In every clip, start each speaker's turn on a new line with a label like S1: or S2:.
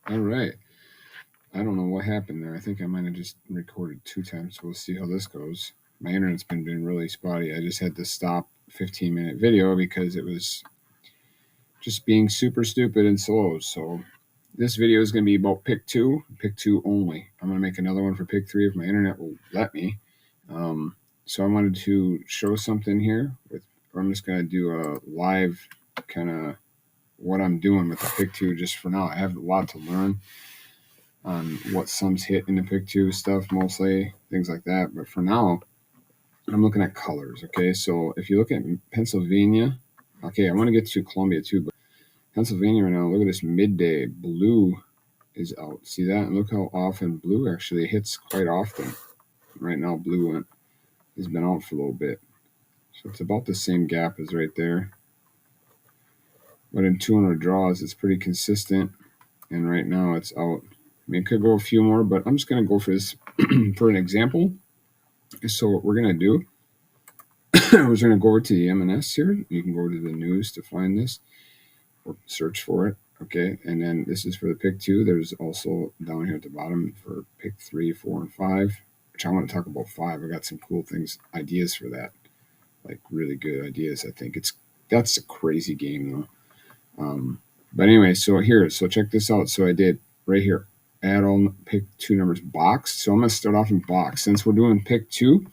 S1: All right. I don't know what happened there. I think I might have just recorded 2 times. We'll see how this goes. My internet's been really spotty. I just had to stop 15-minute video because it was just being super stupid and slow. So this video is going to be about pick two only. I'm going to make another one for pick three if my internet will let me. So I wanted to show something here. I'm just going to do a live kind of what I'm doing with the pick two just for now. I have a lot to learn on what sums hit in the pick two stuff, mostly things like that. But for now, I'm looking at colors. Okay, so if you look at Pennsylvania, okay, I want to get to Columbia too, but Pennsylvania right now, look at this midday. Blue is out. See that? And look how often blue actually hits quite often. Right now, blue has been out for a little bit. So it's about the same gap as right there. But in 200 draws, it's pretty consistent. And right now, it's out. I mean, it could go a few more, but I'm just going to go for this for an example. So what we're going to do is we're going to go over to the M&S here. You can go to the news to find this or search for it. Okay, and then this is for the pick two. There's also down here at the bottom for pick 3, 4, and 5, which I want to talk about 5. I got some cool things, ideas for that, like really good ideas. I think that's a crazy game though. But anyway, so check this out. So I did right here, add all pick 2 numbers box. So I'm going to start off in box. Since we're doing pick 2,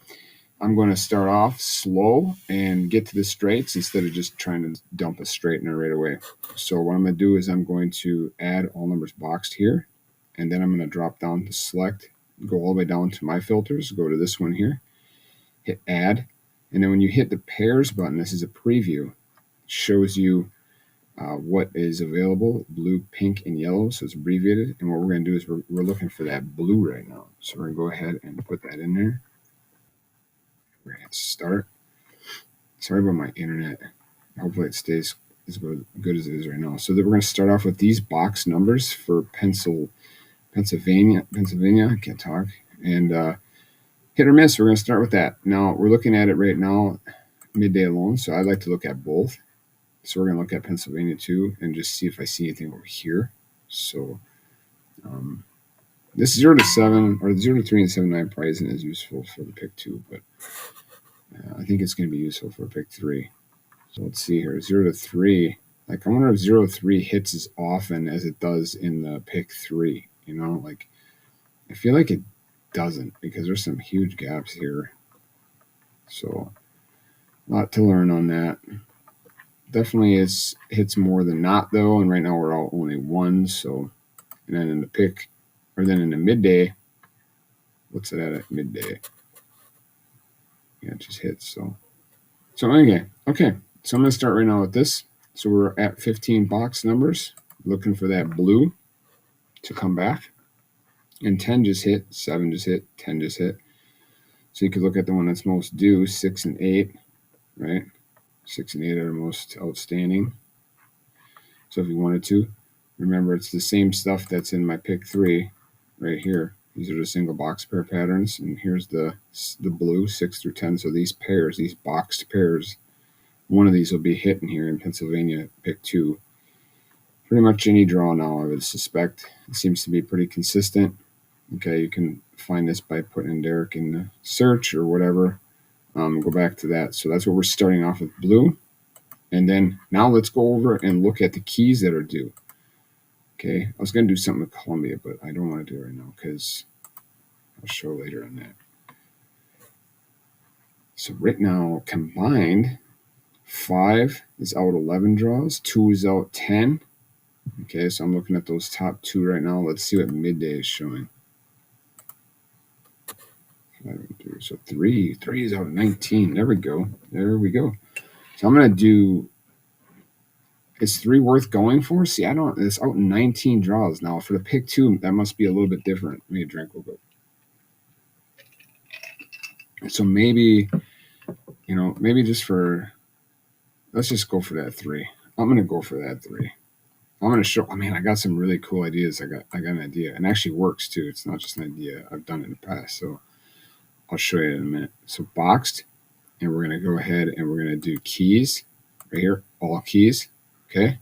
S1: I'm going to start off slow and get to the straights instead of just trying to dump a straightener right away. So what I'm going to do is I'm going to add all numbers boxed here, and then I'm going to drop down to select, go all the way down to my filters, go to this one here, hit add, and then when you hit the pairs button, this is a preview, it shows you what is available, blue, pink, and yellow, so it's abbreviated, and what we're going to do is we're looking for that blue right now. So we're going to go ahead and put that in there. We're going to hit start. Sorry about my internet. Hopefully it stays as good as it is right now. So that we're going to start off with these box numbers for Pennsylvania. I can't talk. And hit or miss, we're going to start with that. Now, we're looking at it right now, midday alone. So I like to look at both. So we're going to look at Pennsylvania too and just see if I see anything over here. So this 0 to 7 or 0 to 3 and 7 9 probably isn't as useful for the pick 2, but I think it's going to be useful for pick 3. So let's see here, 0 to 3. Like I wonder if 0 to 3 hits as often as it does in the pick 3. You know, like I feel like it doesn't because there's some huge gaps here. So a lot to learn on that. Definitely hits more than not though, and right now we're all only 1. So, and then in the pick, or then in the midday, what's it at midday? Yeah, it just hits. So anyway, okay. So I'm going to start right now with this. So we're at 15 box numbers, looking for that blue to come back. And 10 just hit, 7 just hit, 10 just hit. So you could look at the one that's most due, 6 and 8, right? 6 and 8 are most outstanding. So if you wanted to, remember it's the same stuff that's in my pick 3 right here. These are the single box pair patterns, and here's the blue, 6 through 10. So these pairs, these boxed pairs, one of these will be hitting here in Pennsylvania, pick 2. Pretty much any draw now, I would suspect. It seems to be pretty consistent. Okay, you can find this by putting in Derek in the search or whatever. Go back to that. So that's what we're starting off with, blue. And then now let's go over and look at the keys that are due. Okay, I was going to do something with Columbia, but I don't want to do it right now because I'll show later on that. So right now, combined, 5 is out 11 draws, 2 is out 10. Okay, so I'm looking at those top 2 right now. Let's see what midday is showing. So 3 is out 19. There we go. So I'm going to do, is 3 worth going for? See, it's out 19 draws now. For the pick 2, that must be a little bit different. Let me drink a little bit. So maybe, maybe let's just go for that 3. I'm going to go for that 3. I'm going to show, I got some really cool ideas. I got an idea, and it actually works too. It's not just an idea. I've done it in the past. So I'll show you in a minute. So boxed, and we're going to go ahead and we're going to do keys right here, all keys. Okay. And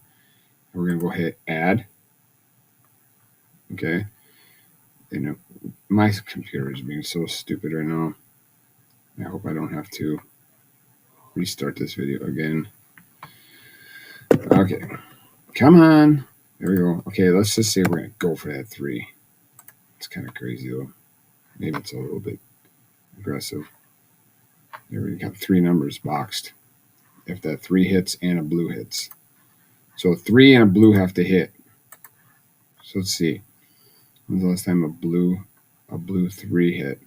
S1: we're going to go ahead add. Okay. You know, my computer is being so stupid right now. I hope I don't have to restart this video again. Okay. Come on. There we go. Okay, let's just say we're going to go for that 3. It's kind of crazy, though. Maybe it's a little bit aggressive. There we got 3 numbers boxed. If that 3 hits and a blue hits. So 3 and a blue have to hit. So let's see. When's the last time a blue 3 hit?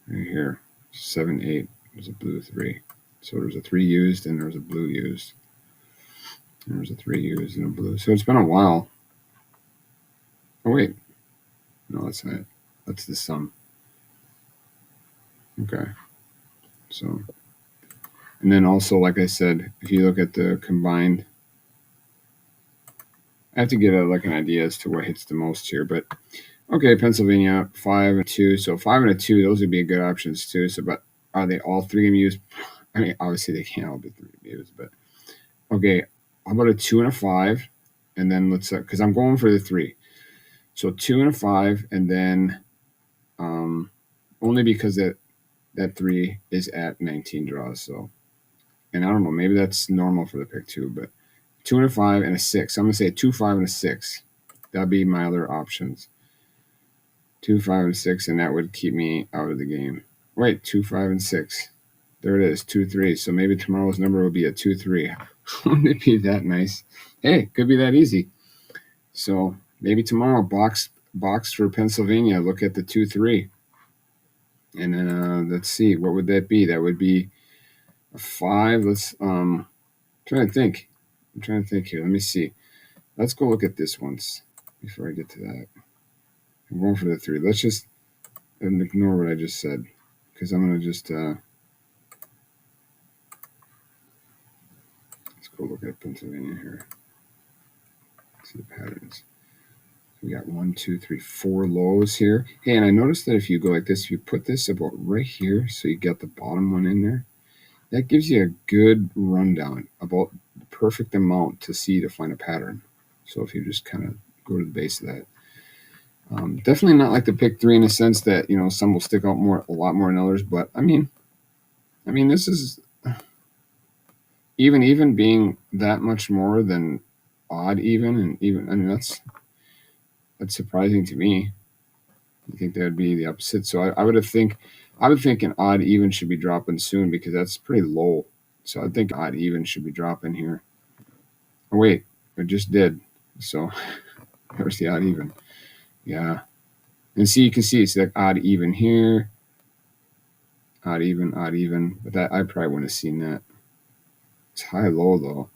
S1: Right here. 7, 8 was a blue 3. So there's a 3 used and there's a blue used. And there's a 3 used and a blue. So it's been a while. Oh, wait. No, that's not it. That's the sum. Okay. So, and then also, like I said, if you look at the combined, I have to get like an idea as to what hits the most here. But okay, Pennsylvania 5 and 2. So 5 and a 2, those would be good options too. So, but are they all 3 going to be used? I mean, obviously they can't all be 3 used, but okay. How about a 2 and a 5? And then let's, because I'm going for the 3. So 2 and a 5, and then only because that 3 is at 19 draws. So, and I don't know, maybe that's normal for the pick 2, but 2 and a 5 and a 6. So I'm going to say a 2, 5, and a 6. That'd be my other options. 2, 5, and 6, and that would keep me out of the game. Wait, 2, 5, and 6. There it is, 2, 3. So maybe tomorrow's number will be a 2, 3. Wouldn't it be that nice? Hey, could be that easy. So maybe tomorrow, box for Pennsylvania. Look at the 2, 3. And then let's see, what would that be? That would be a 5. Let's trying to think. I'm trying to think here. Let me see. Let's go look at this once before I get to that. I'm going for the 3. Let's just ignore what I just said, because I'm going to just let's go look at Pennsylvania here. See the patterns. We got 1, 2, 3, 4 lows here. Hey, and I noticed that if you go like this, if you put this about right here, so you got the bottom one in there, that gives you a good rundown about the perfect amount to see to find a pattern. So if you just kind of go to the base of that. Definitely not like the pick 3 in a sense that, you know, some will stick out a lot more than others. But I mean, this is even being that much more than odd even, and even, I mean, that's surprising to me. I think that would be the opposite. So I would think an odd even should be dropping soon, because that's pretty low. So I think odd even should be dropping here. Oh wait, it just did. So there's the odd even. Yeah. And see, you can see it's like odd even here. Odd even. But that I probably wouldn't have seen that. It's high low though.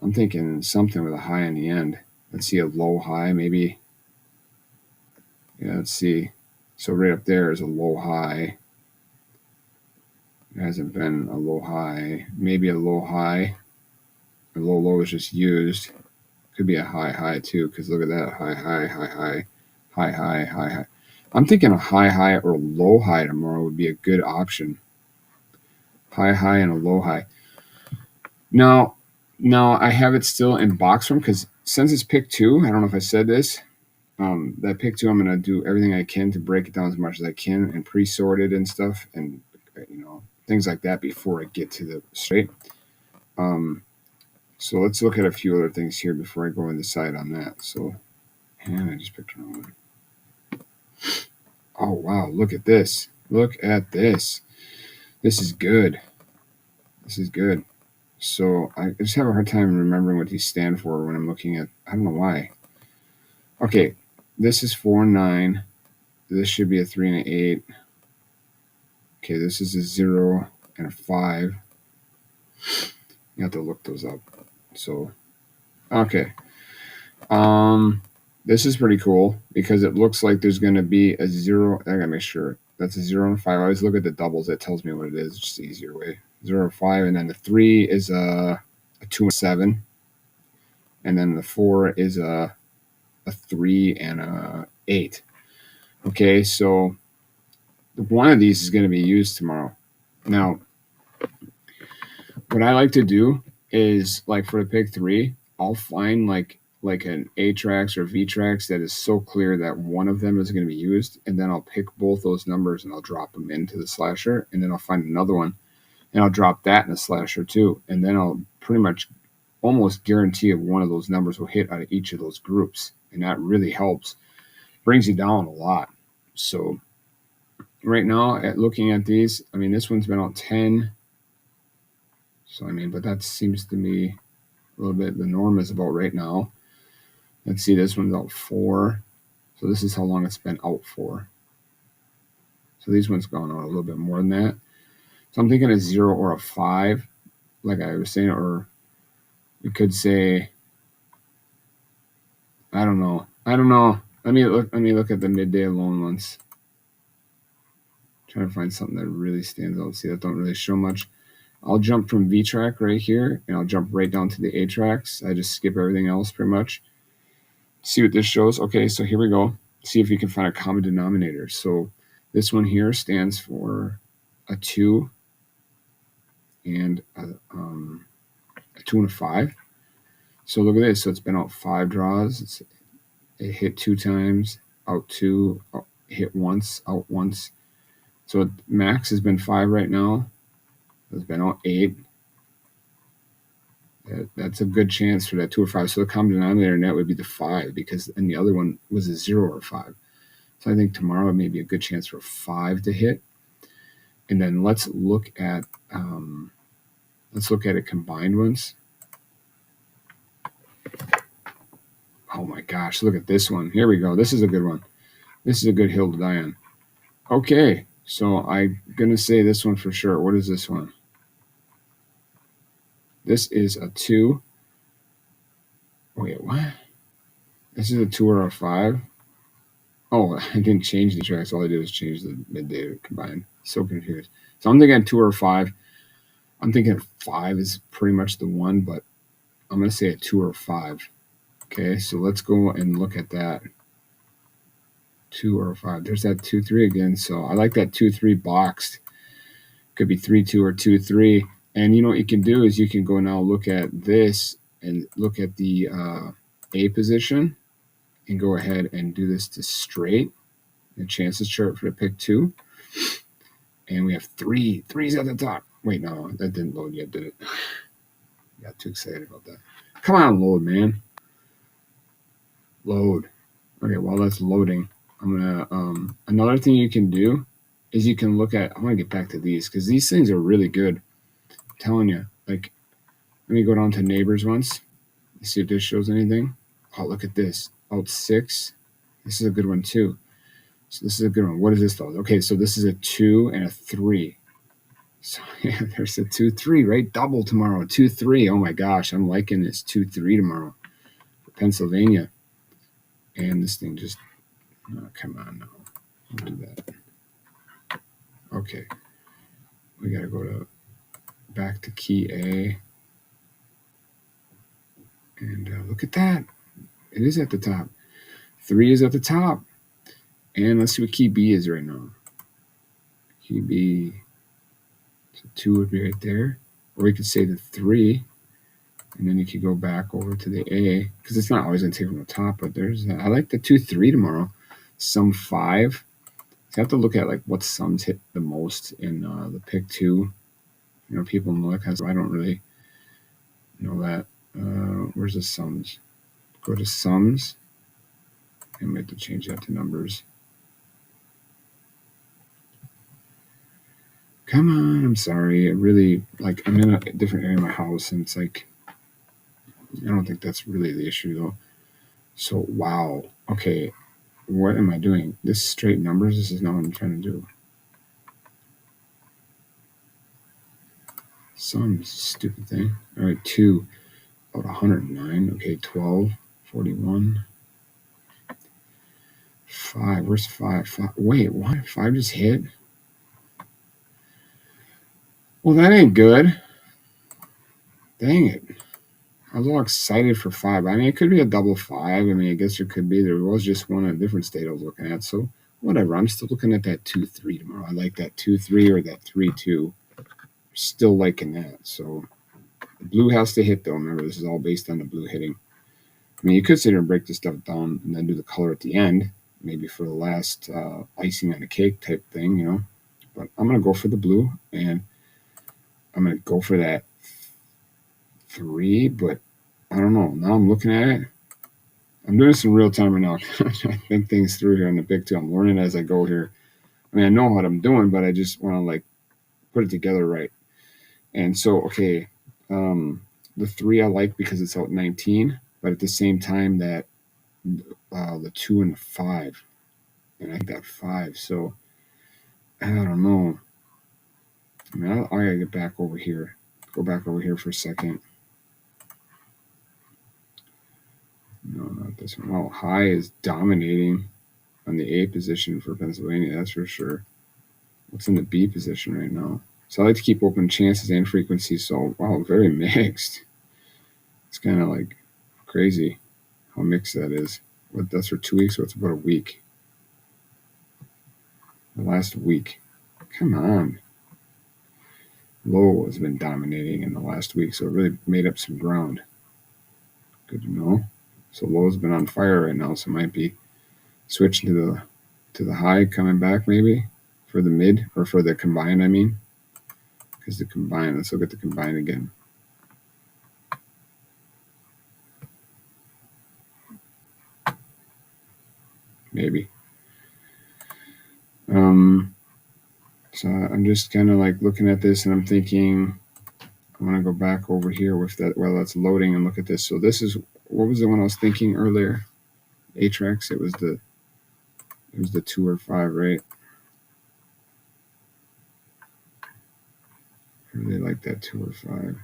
S1: I'm thinking something with a high in the end. Let's see, a low high maybe. Yeah, let's see. So right up there is a low high. It hasn't been a low high. Maybe a low high. A low low is just used. Could be a high high too, because look at that. High high high high. High high high high. I'm thinking a high high or low high tomorrow would be a good option. High high and a low high. Now I have it still in box form, because since it's pick 2, I don't know if I said this. That pick 2, I'm going to do everything I can to break it down as much as I can and pre-sort it and stuff, and things like that before I get to the straight. So let's look at a few other things here before I go and decide on that. So, and I just picked one. Oh wow, look at this. Look at this. This is good. So I just have a hard time remembering what these stand for when I'm looking at, I don't know why. Okay, this is 4 and 9. This should be a 3 and an 8. Okay, this is a 0 and a 5. You have to look those up. So, okay. This is pretty cool, because it looks like there's going to be a 0. I gotta make sure that's a 0 and a 5. I always look at the doubles. That tells me what it is. It's just the easier way. 0 and 5, and then the 3 is a 2 and 7, and then the 4 is a 3 and a 8. Okay, so one of these is going to be used tomorrow. Now, what I like to do is, like, for the pick 3, I'll find like an A-Trax or V-Trax that is so clear that one of them is going to be used, and then I'll pick both those numbers and I'll drop them into the slasher, and then I'll find another one and I'll drop that in the slasher too, and then I'll pretty much almost guarantee if one of those numbers will hit out of each of those groups, and that really helps, brings you down a lot. So right now, at looking at these, I mean, this one's been out 10. So I mean, but that seems to be a little bit the norm is about right now. Let's see, this one's out 4. So this is how long it's been out for. So these ones gone out a little bit more than that. So I'm thinking a 0 or a 5, like I was saying, or you could say, I don't know. Let me look at the midday alone ones. Trying to find something that really stands out. See, that don't really show much. I'll jump from V-Track right here, and I'll jump right down to the A-Trax. I just skip everything else pretty much. See what this shows. Okay, so here we go. See if you can find a common denominator. So this one here stands for a 2 and a 2 and a 5. So look at this. So it's been out 5 draws. It hit 2 times, out 2, hit once, out once. So max has been 5 right now. It's been out 8. That's a good chance for that 2 or 5. So the common denominator in that would be the 5, because and the other one was a 0 or 5. So I think tomorrow may be a good chance for a 5 to hit. And then let's look at it combined once. Oh my gosh, look at this one. Here we go. This is a good one. This is a good hill to die on. Okay, so I'm going to say this one for sure. What is this one? This is a 2. Wait, what? This is a 2 or a 5? Oh, I didn't change the tracks. All I did was change the midday combined. So confused. So I'm thinking 2 or 5. I'm thinking 5 is pretty much the one, but I'm going to say a 2 or 5. Okay, so let's go and look at that. 2 or 5. There's that 2-3 again. So I like that 2-3 boxed. Could be 3-2 or 2-3. And you know what you can do is you can go now look at this and look at the A position and go ahead and do this to straight. The chances chart for the pick 2. And we have 3. 3's at the top. Wait, no, that didn't load yet, did it? Got too excited about that. Come on, load, man. Load. Okay, while that's loading, I'm gonna another thing you can do is you can look at, I want to get back to these because these things are really good. I'm telling you. Like, let me go down to neighbors once. Let's see if this shows anything. Oh, look at this. Out 6. This is a good one too. So this is a good one. What is this though? Okay, so this is a 2 and a 3. So yeah, there's a 2-3, right? Double tomorrow. 2-3. Oh my gosh, I'm liking this 2-3 tomorrow for Pennsylvania. And this thing just, oh, come on now. Don't do that. Okay. We got to go to back to key A. And look at that. It is at the top. 3 is at the top. And let's see what key B is right now. Key B. So 2 would be right there. Or we could say the 3. And then you could go back over to the A, because it's not always going to take from the top, but there's, I like the 2-3 tomorrow. Sum 5. So you have to look at like what sums hit the most in the pick 2. You know, people know that kind of stuff. I don't really know that. Where's the sums? Go to sums. And we have to change that to numbers. Come on, I'm sorry. I really, like, I'm in a different area of my house, and it's like, I don't think that's really the issue though. So, wow. Okay, what am I doing? This straight numbers, this is not what I'm trying to do. Some stupid thing. All right, 2, about 109. Okay, 12, 41. 5, where's 5? Wait, what? 5 just hit? Well, that ain't good. Dang it. I was all excited for 5. I mean, it could be a double 5. I mean, I guess there could be. There was just one in a different state I was looking at. So, whatever. I'm still looking at that 2-3 tomorrow. I like that 2-3 or that 3-2. Still liking that. So, The blue has to hit, though. Remember, this is all based on the blue hitting. I mean, you could sit here and break this stuff down and then do the color at the end, maybe for the last icing on the cake type thing, you know. But I'm going to go for the blue, and I'm going to go for that 3, but I don't know. Now I'm looking at it. I'm doing this in real time right now. I think things through here on the big two. I'm learning as I go here. I mean, I know what I'm doing, but I just want to like put it together right. And so, okay, the 3 I like because it's out 19, but at the same time that the 2 and the 5, and I like that 5. So I don't know. I mean, I gotta get back over here. Go back over here for a second. No, not this one. Oh, high is dominating on the A position for Pennsylvania. That's for sure. What's in the B position right now? So I like to keep open chances and frequencies. So wow, very mixed. It's kind of like crazy how mixed that is. What, that's for 2 weeks, so it's about a week. The last week. Come on. Low has been dominating in the last week, so it really made up some ground. Good to know. So low's been on fire right now, so it might be switching to the high coming back maybe for the mid or for the combined. I mean, because the combined. Let's look at the combined again. Maybe. So I'm just kind of like looking at this and I'm thinking I want to go back over here with that while that's loading and look at this. So this is, what was the one I was thinking earlier? Atrax. It was the 2 or 5, right? I really like that 2 or 5.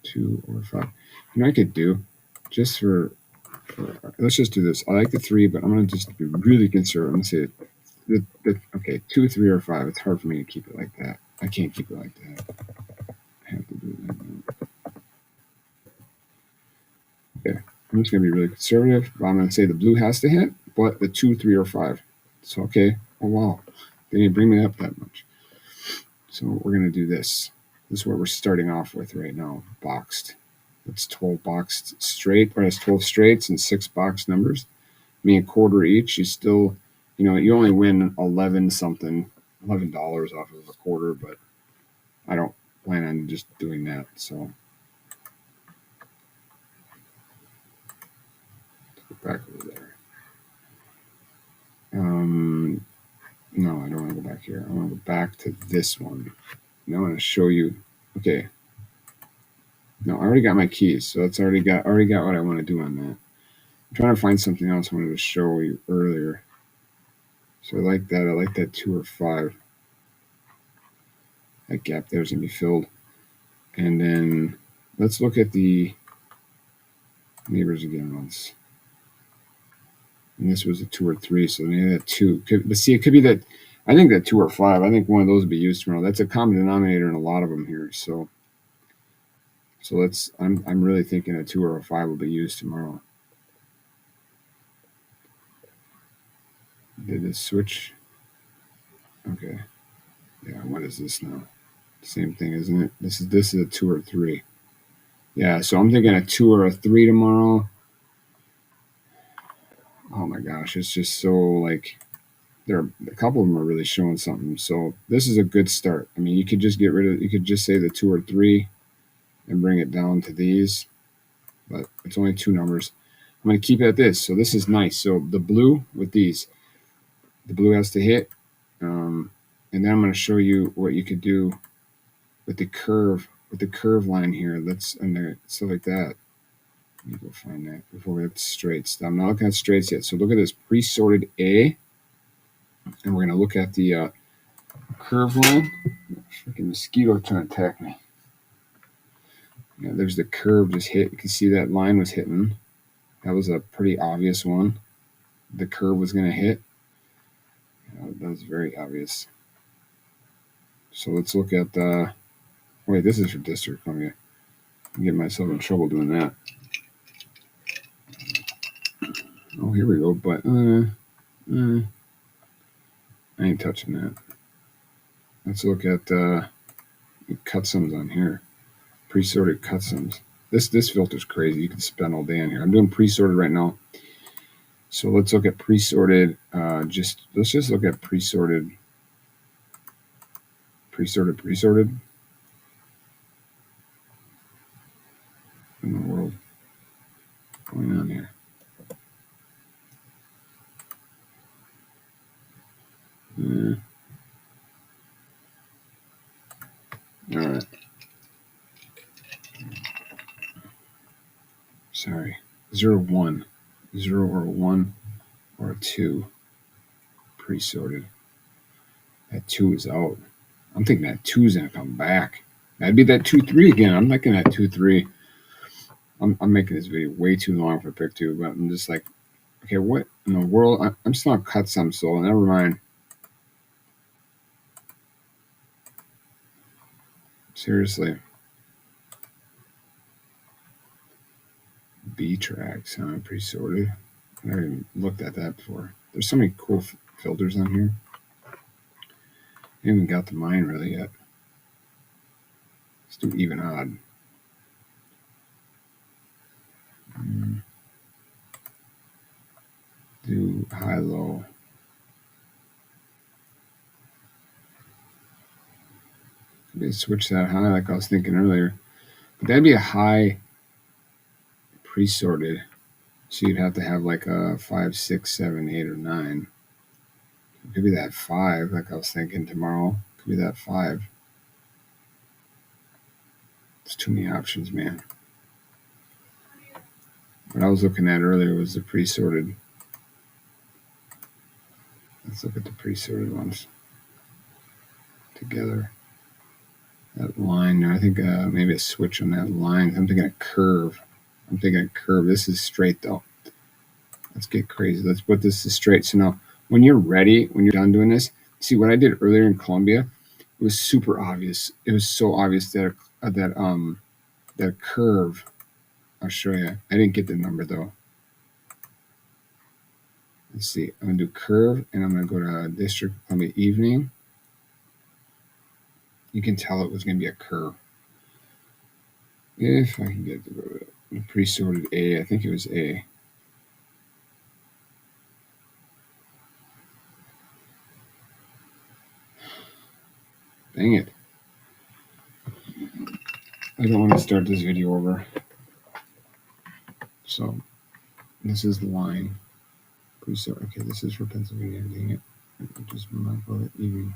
S1: 2 or 5. You know, I could do just for let's just do this. I like the 3, but I'm gonna just be really conservative. I'm gonna say okay, 2, 3, or 5. It's hard for me to keep it like that. I can't keep it like that. I have to do it like that. Okay, I'm just gonna be really conservative. I'm gonna say the blue has to hit, but the 2, 3, or 5. So okay. Oh wow, they didn't bring me up that much. So we're gonna do this. This is what we're starting off with right now. Boxed. That's 12 boxed straight, or that's 12 straights and 6 box numbers. I mean, a quarter each. You still, you know, you only win 11 something, $11 off of a quarter, but I don't plan on just doing that. So go back over there. No, I don't want to go back here. I want to go back to this one. Now I want to show you. Okay. No, I already got my keys, so that's already got what I want to do on that. I'm trying to find something else I wanted to show you earlier. So I like that. I like that 2 or 5. That gap there's gonna be filled. And then let's look at the neighbors again once. And this was a 2 or 3, so maybe that 2. But see, it could be that. I think that 2 or 5. I think one of those would be used tomorrow. That's a common denominator in a lot of them here. So let's. I'm really thinking a 2 or a 5 will be used tomorrow. Did it switch? Okay. Yeah. What is this now? Same thing, isn't it? This is a 2 or 3. Yeah. So I'm thinking a 2 or a 3 tomorrow. Oh my gosh, it's just so like. There are a couple of them are really showing something. So this is a good start. I mean, you could just get rid of. You could just say the 2 or 3, and bring it down to these. But it's only 2 numbers. I'm going to keep it at this. So this is nice. So the blue with these, the blue has to hit. And then I'm going to show you what you could do with the curve line here. Let's, and there, stuff like that. Let me go find that before we get to straights. I'm not looking at straights yet. So look at this pre-sorted A. And we're going to look at the curve line. Freaking mosquito trying to attack me. Yeah, there's the curve just hit. You can see that line was hitting. That was a pretty obvious one. The curve was going to hit. That was very obvious. So let's look at wait, this is for District Columbia. I'm getting myself in trouble doing that. Oh, here we go. But I ain't touching that. Let's look at cut sums on here. Pre-sorted customs. This filter's crazy. You can spend all day in here. I'm doing pre-sorted right now. So let's look at pre-sorted. Let's just look at pre-sorted. Pre-sorted. In the world going on here? All right. Sorry. 0, 1. 0 or 1 or a 2. Pre-sorted. That 2 is out. I'm thinking that 2 is going to come back. That'd be that 2, 3 again. I'm looking at 2, 3. I'm making this video way too long for pick 2, but I'm just like, okay, what in the world? I'm just going to cut some, so never mind. Seriously. B tracks, huh? Pre-sorted. I never even looked at that before. There's so many cool filters on here. I haven't got to mine really yet. Let's do even odd. Do high low. Maybe switch that high like I was thinking earlier. But that'd be a high pre-sorted. So you'd have to have like a 5, 6, 7, 8, or 9. Could be that 5, like I was thinking tomorrow. Could be that 5. There's too many options, man. What I was looking at earlier was the pre-sorted. Let's look at the pre-sorted ones together. That line there, I think maybe a switch on that line. I'm thinking a curve. This is straight though. Let's get crazy. Let's put this to straight. So now, when you're ready, when you're done doing this, see what I did earlier in Colombia. It was super obvious. It was so obvious that that curve. I'll show you. I didn't get the number though. Let's see. I'm gonna do curve, and I'm gonna go to District Columbia Evening. You can tell it was gonna be a curve. If I can get the pre-sorted A, I think it was A. Dang it. I don't want to start this video over. So this is the line. Okay, this is for Pennsylvania. Dang it. Just evening.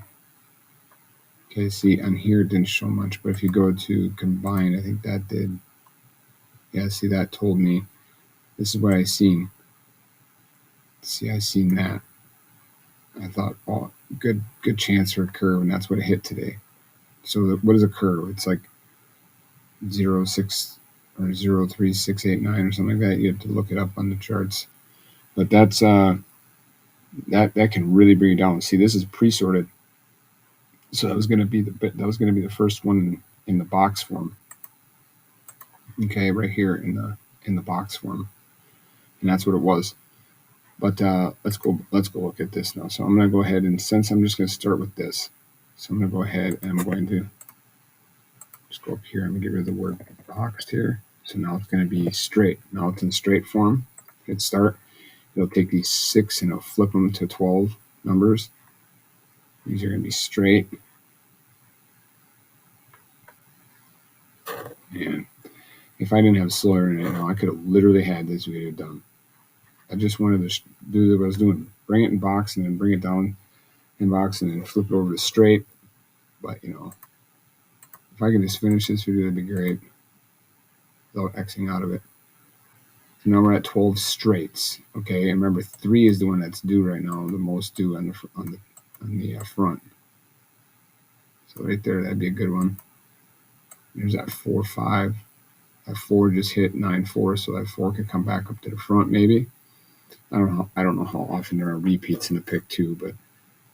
S1: Okay, see, on here it didn't show much, but if you go to combine, I think that did. Yeah, see, that told me. This is what I seen. See, I seen that. I thought, oh, good chance for a curve, and that's what it hit today. So what is a curve? It's like 0, 6 or 0, 3, 6, 8, 9 or something like that. You have to look it up on the charts. But that's that can really bring it down. See, this is pre-sorted. So that was going to be the first one in the box form. Okay, right here in the box form, and that's what it was. But let's go look at this now. So I'm going to go ahead, and since I'm just going to start with this, so I'm going to go ahead and I'm going to just go up here. I'm going to get rid of the word boxed here. So now it's going to be straight. Now it's in straight form. Hit start. It'll take these 6 and it'll flip them to 12 numbers. These are going to be straight. And if I didn't have Sawyer in it, I could have literally had this video done. I just wanted to do what I was doing. Bring it in box and then bring it down in box and then flip it over to straight. But, if I can just finish this video, that'd be great. Without Xing out of it. So now we're at 12 straights. Okay, and remember 3 is the one that's due right now, the most due on the front. So right there, that'd be a good one. There's that 4, 5. That 4 just hit 9, 4, so that 4 could come back up to the front maybe. I don't know how often there are repeats in the pick 2, but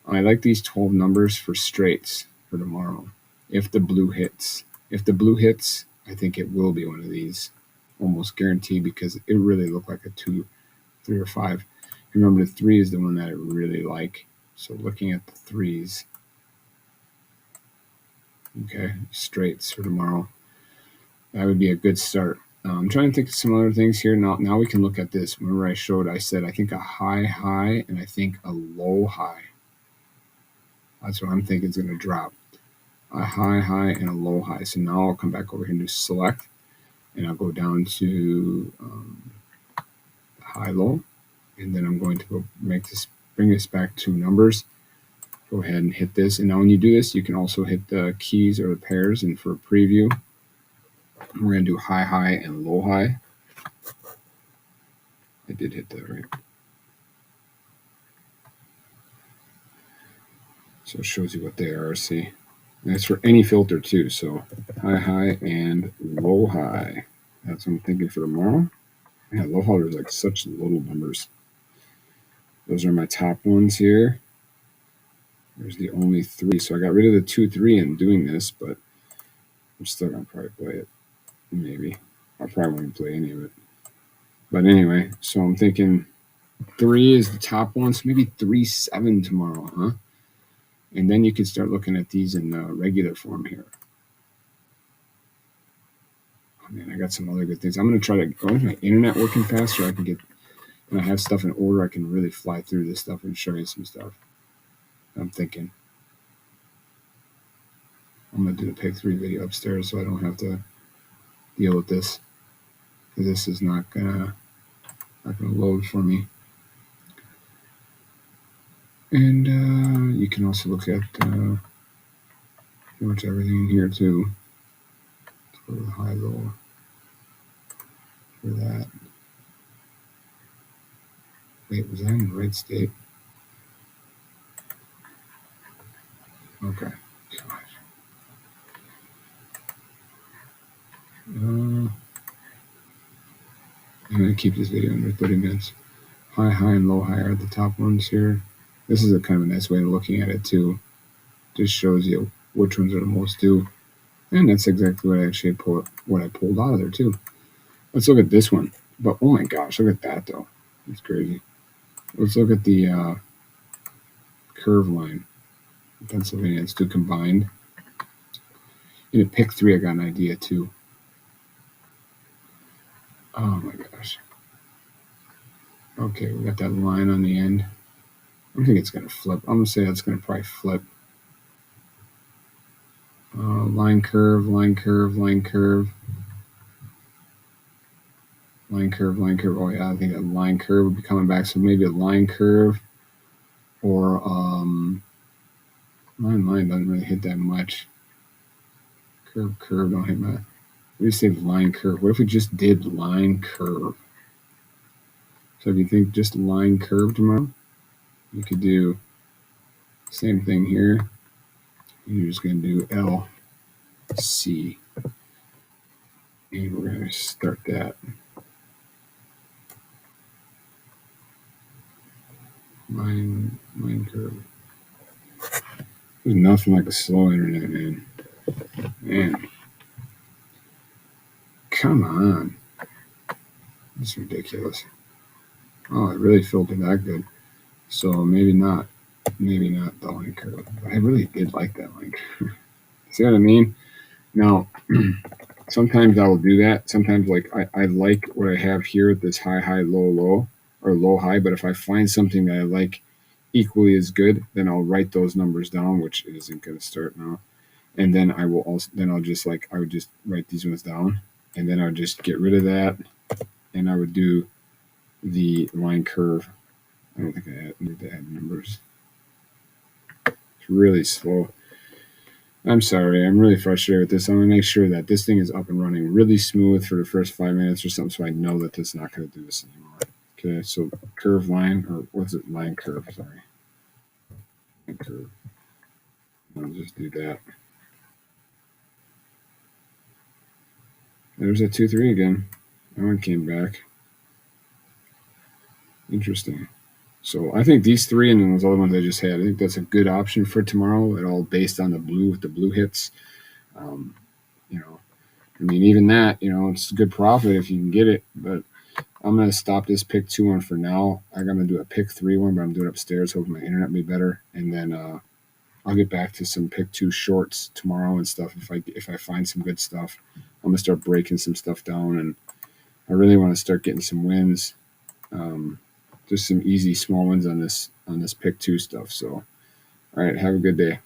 S1: I like these 12 numbers for straights for tomorrow. If the blue hits, I think it will be one of these, almost guaranteed, because it really looked like a 2, 3, or 5. Remember, the 3 is the one that I really like. So looking at the 3s, okay, straights for tomorrow. That would be a good start. I'm trying to think of some other things here. Now we can look at this. Remember I said I think a high and I think a low high. That's what I'm thinking is going to drop. A high and a low high. So now I'll come back over here and do select, and I'll go down to high low, and then I'm going to go bring this back to numbers. Go ahead and hit this, and now when you do this, you can also hit the keys or the pairs. And for preview, we're going to do high and low high. I did hit that right. So it shows you what they are. See, and that's for any filter too. So high and low high. That's what I'm thinking for tomorrow. Yeah, low high is like such little numbers. Those are my top ones here. There's the only 3. So I got rid of the 2, 3 in doing this, but I'm still gonna probably play it. Maybe I probably won't play any of it. But anyway, so I'm thinking 3 is the top one. So maybe 3, 7 tomorrow, huh? And then you can start looking at these in regular form here. Oh man, I got some other good things. I'm gonna try to go with my internet working faster. I can get, when I have stuff in order, I can really fly through this stuff and show you some stuff. I'm thinking I'm gonna do the pick 3 video upstairs so I don't have to deal with this, because this is not gonna load for me. And you can also look at pretty much everything in here too. Let's go to the high low for that. Wait, was I in the right state? Okay. Gosh. I'm gonna keep this video under 30 minutes. High and low high are the top ones here. This is a kind of a nice way of looking at it too. Just shows you which ones are the most due. And that's exactly what I actually pulled out of there too. Let's look at this one. But oh my gosh, look at that though. That's crazy. Let's look at the curve line. Pennsylvania, it's 2 combined. In a pick 3, I got an idea too. Oh my gosh. Okay, we got that line on the end. I don't think it's going to flip. I'm going to say that's going to probably flip. Line curve, line curve, line curve. Line curve, line curve. Oh yeah, I think that line curve would be coming back. So maybe a line curve, or line doesn't really hit that much. Curve don't hit much. We say line curve. What if we just did line curve? So if you think just line curve tomorrow, you could do the same thing here. You're just going to do LC. And we're going to start that. Line curve. There's nothing like a slow internet, man. Man. Come on. That's ridiculous. Oh, it really filtered that good. So maybe not the line curve. I really did like that line curve. See what I mean? Now, sometimes I will do that. Sometimes, like, I like what I have here at this high, low, or low, high. But if I find something that I like equally as good, then I'll write those numbers down, which isn't going to start now. And then I would just write these ones down. And then I would just get rid of that. And I would do the line curve. I don't think I need to add numbers. It's really slow. I'm sorry. I'm really frustrated with this. I'm going to make sure that this thing is up and running really smooth for the first 5 minutes or something, so I know that it's not going to do this anymore. Okay, so curve line, or what's it? Line curve, sorry. Line curve. I'll just do that. There's a 2, 3 again. That one came back. Interesting. So I think these 3 and then those other ones I just had, I think that's a good option for tomorrow. It all based on the blue, with the blue hits. I mean, even that, it's a good profit if you can get it. But I'm going to stop this pick 2 one for now. I'm going to do a pick 3 one, but I'm doing it upstairs, hoping my internet will be better. And then I'll get back to some pick two shorts tomorrow and stuff. If I find some good stuff, I'm gonna start breaking some stuff down, and I really want to start getting some wins. Just some easy small wins on this pick two stuff. So, all right, have a good day.